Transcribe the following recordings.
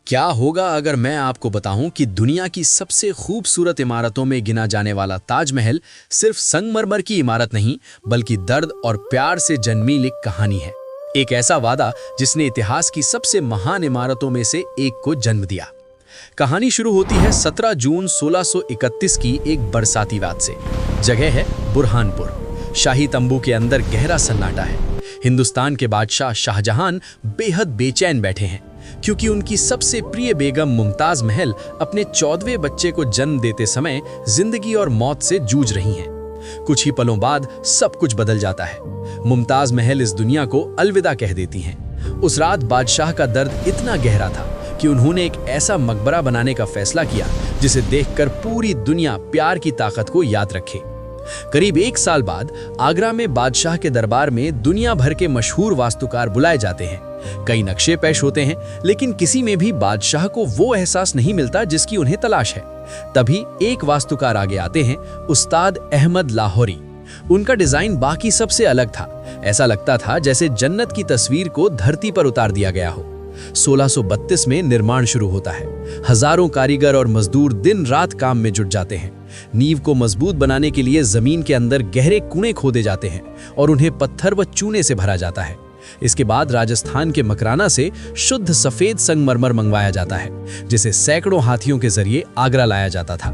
क्या होगा अगर मैं आपको बताऊं कि दुनिया की सबसे खूबसूरत इमारतों में गिना जाने वाला ताजमहल सिर्फ संगमरमर की इमारत नहीं, बल्कि दर्द और प्यार से जन्मी एक कहानी है। एक ऐसा वादा जिसने इतिहास की सबसे महान इमारतों में से एक को जन्म दिया। कहानी शुरू होती है 17 जून 1631 की एक बरसाती रात से। जगह है बुरहानपुर। शाही तंबू के अंदर गहरा सन्नाटा है। हिंदुस्तान के बादशाह शाहजहां बेहद बेचैन बैठे हैं, क्योंकि उनकी सबसे प्रिय बेगम मुमताज महल अपने 14वें बच्चे को जन्म देते समय जिंदगी और मौत से जूझ रही हैं। कुछ ही पलों बाद सब कुछ बदल जाता है। मुमताज महल इस दुनिया को अलविदा कह देती हैं। उस रात बादशाह का दर्द इतना गहरा था कि उन्होंने एक ऐसा मकबरा बनाने का फैसला किया जिसे देखकर पूरी दुनिया प्यार की ताकत को याद रखे। करीब 1 साल बाद आगरा में बादशाह के दरबार में दुनिया भर के मशहूर वास्तुकार बुलाए जाते हैं। कई नक्शे पेश होते हैं, लेकिन किसी में भी बादशाह को वो एहसास नहीं मिलता जिसकी उन्हें तलाश है। तभी एक वास्तुकार आगे आते हैं, उस्ताद अहमद लाहौरी। उनका डिजाइन बाकी सबसे अलग था। ऐसा लगता था जैसे जन्नत की तस्वीर को धरती पर उतार दिया गया हो। 1632 में निर्माण शुरू होता है। हजारों कारीगर और मजदूर दिन रात काम में जुट जाते हैं। नींव को मजबूत बनाने के लिए जमीन के अंदर गहरे कुएं खोदे जाते हैं और उन्हें पत्थर व चूने से भरा जाता है। इसके बाद राजस्थान के मकराना से शुद्ध सफेद संगमरमर मंगवाया जाता है, जिसे सैकड़ों हाथियों के जरिए आगरा लाया जाता था।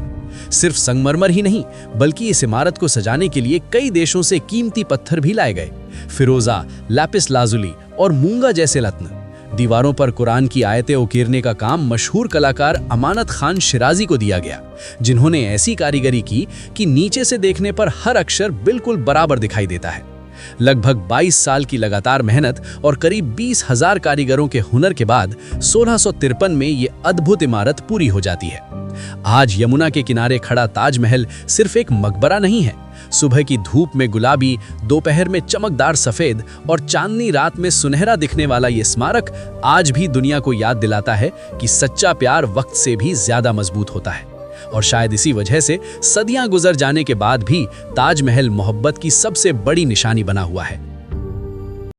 सिर्फ संगमरमर ही नहीं, बल्कि इस इमारत को सजाने के लिए कई देशों से कीमती पत्थर भी लाए गए। फिरोजा, लैपिस लाजुली और मूंगा जैसे रत्न। दीवारों पर कुरान की आयतें उकेरने का काम मशहूर कलाकार अमानत खान शिराजी को दिया गया, जिन्होंने ऐसी कारीगरी की कि नीचे से देखने पर हर अक्षर बिल्कुल बराबर दिखाई देता है। लगभग 22 साल की लगातार मेहनत और करीब 20,000 कारीगरों के हुनर के बाद 1653 में ये अद्भुत इमारत पूरी हो जाती है। आज यमुना के किनारे खड़ा ताजमहल सिर्फ एक मकबरा नहीं है। सुबह की धूप में गुलाबी, दोपहर में चमकदार सफेद और चांदनी रात में सुनहरा दिखने वाला ये स्मारक आज भी दुनिया को याद दिलाता है कि सच्चा प्यार वक्त से भी ज्यादा मजबूत होता है। और शायद इसी वजह से सदियां गुजर जाने के बाद भी ताजमहल मोहब्बत की सबसे बड़ी निशानी बना हुआ है।